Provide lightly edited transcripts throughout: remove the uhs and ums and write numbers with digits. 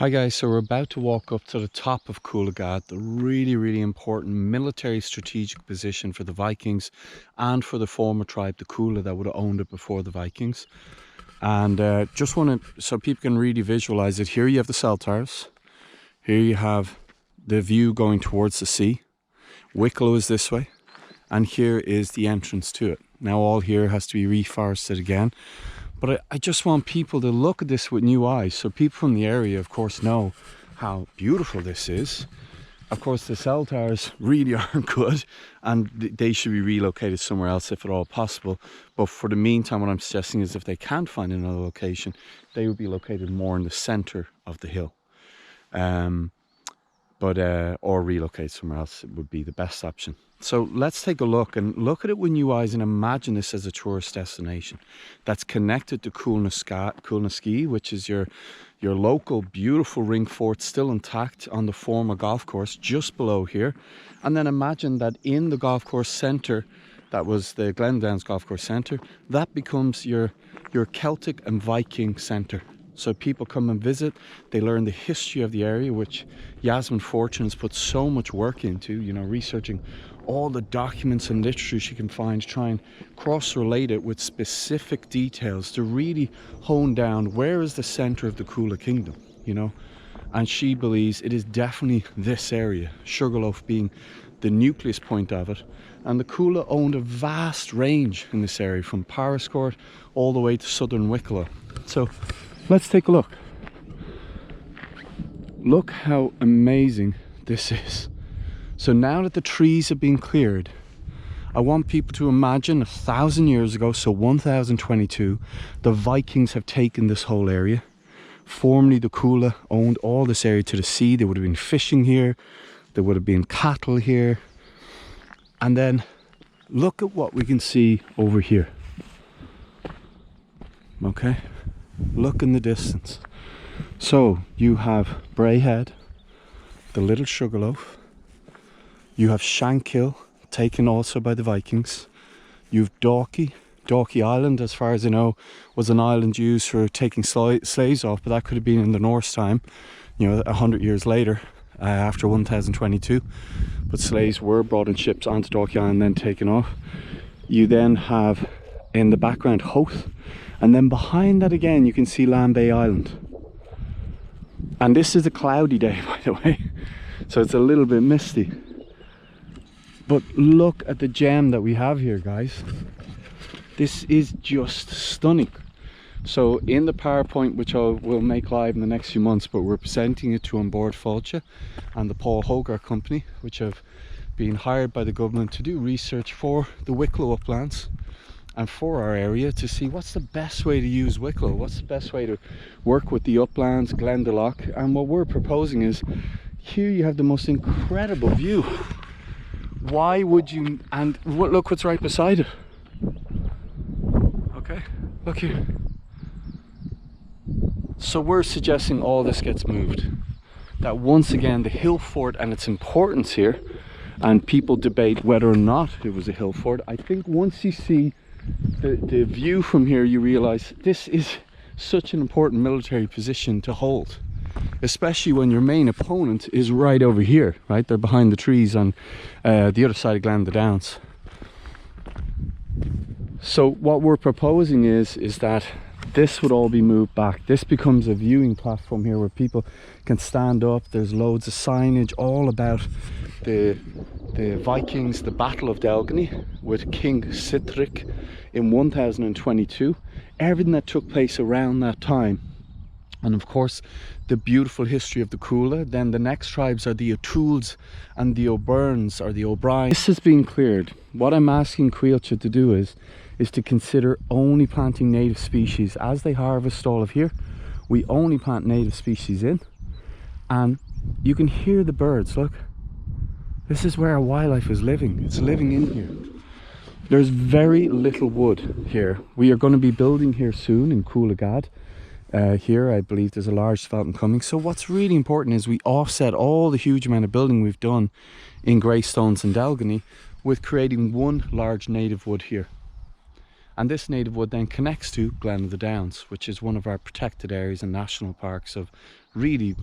Hi guys, so we're about to walk up to the top of Coolagad, the really important military strategic position for the Vikings and for the former tribe, the Cuala, that would have owned it before the Vikings. And just want to, so people can really visualize it, here you have the cell towers, here you have the view going towards the sea, Wicklow is this way, and here is the entrance to it. Now all here has to be reforested again. But I just want people to look at this with new eyes. So people from the area, of course, know how beautiful this is. Of course, the cell towers really aren't good and they should be relocated somewhere else if at all possible. But for the meantime, what I'm suggesting is if they can't find another location, they would be located more in the center of the hill. Or relocate somewhere else would be the best option. So let's take a look at it with new eyes and imagine this as a tourist destination that's connected to Cuala, which is your local beautiful ring fort still intact on the former golf course just below here. And then imagine that in the golf course centre, that was the Glen golf course centre, that becomes your Celtic and Viking centre. So people come and visit, they learn the history of the area, which Yasmin Fortune has put so much work into, you know, researching all the documents and literature she can find, try and cross-relate it with specific details to really hone down where is the centre of the Cuala kingdom, you know. And she believes it is definitely this area, Sugar Loaf being the nucleus point of it. And the Cuala owned a vast range in this area, from Powerscourt all the way to southern Wicklow. So let's take a look. Look how amazing this is. So now that the trees have been cleared, I want people to imagine 1,000 years ago, so 1022, the Vikings have taken this whole area. Formerly the Cuala owned all this area to the sea. There would have been fishing here, there would have been cattle here. And then look at what we can see over here. Okay, look in the distance. So you have Brayhead, the little Sugar Loaf. You have Shankill, taken also by the Vikings. You have Dalkey Island, as far as I know, was an island used for taking slaves off, but that could have been in the Norse time, you know, 100 years later, after 1022. But slaves were brought in ships onto Dalkey Island and then taken off. You then have in the background Hoth, and then behind that again you can see Land Bay Island. And this is a cloudy day, by the way, so it's a little bit misty. But look at the gem that we have here, guys. This is just stunning. So in the PowerPoint, which I will make live in the next few months, but we're presenting it to On Board Fáilte and the Paul Hogarth Company, which have been hired by the government to do research for the Wicklow uplands and for our area, to see what's the best way to use Wicklow, what's the best way to work with the uplands, Glen. And what we're proposing is, here you have the most incredible view. Why would you, and look what's right beside it. Okay, look here. So we're suggesting all this gets moved. That once again, the hill fort and its importance here, and people debate whether or not it was a hill fort. I think once you see the view from here, you realize this is such an important military position to hold, especially when your main opponent is right over here, right? They're behind the trees on the other side of Glen Downs. So what we're proposing is that this would all be moved back. This becomes a viewing platform here where people can stand up. There's loads of signage all about the Vikings, the Battle of Delgany with King Sihtric in 1022. Everything that took place around that time. And of course, the beautiful history of the Cuala. Then the next tribes are the O'Tooles and the O'Byrnes or the O'Briens. This has been cleared. What I'm asking Cuilcha to do is to consider only planting native species. As they harvest all of here, we only plant native species in. And you can hear the birds, look. This is where our wildlife is living. It's living in here. There's very little wood here. We are going to be building here soon in Coolagad. Here I believe there's a large development coming. So what's really important is we offset all the huge amount of building we've done in Greystones and Delgany with creating one large native wood here. And this native wood then connects to Glen of the Downs, which is one of our protected areas and national parks of really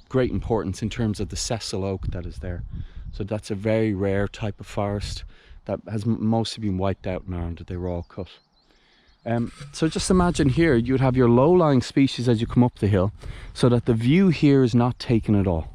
great importance in terms of the sessile oak that is there. So that's a very rare type of forest that has mostly been wiped out in Ireland. They were all cut. So just imagine here, you'd have your low-lying species as you come up the hill, so that the view here is not taken at all.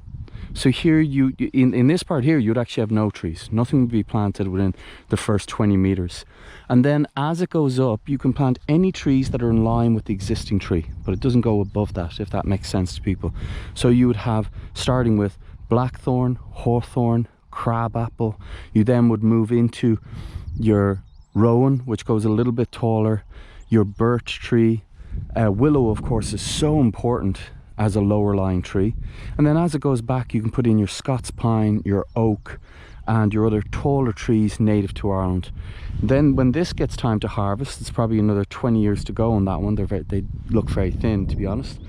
So here, in this part here, you'd actually have no trees. Nothing would be planted within the first 20 meters. And then as it goes up, you can plant any trees that are in line with the existing tree, but it doesn't go above that, if that makes sense to people. So you would have, starting with blackthorn, hawthorn, crabapple. You then would move into your rowan, which goes a little bit taller, your birch tree. Willow, of course, is so important as a lower lying tree. And then as it goes back, you can put in your Scots pine, your oak, and your other taller trees native to Ireland. Then when this gets time to harvest, it's probably another 20 years to go on that one. They look very thin, to be honest.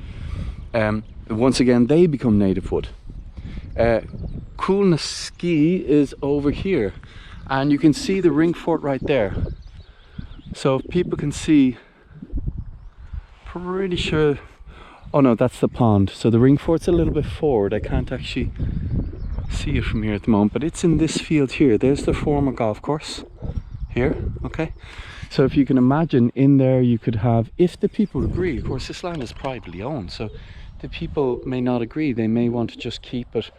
Once again, they become native wood. Coolagad is over here, and you can see the ring fort right there. So if people can see, pretty sure, oh no, that's the pond. So the ring fort's a little bit forward. I can't actually see it from here at the moment, but it's in this field here. There's the former golf course here, okay? So if you can imagine, in there you could have, if the people agree, of course this land is privately owned, so the people may not agree. They may want to just keep it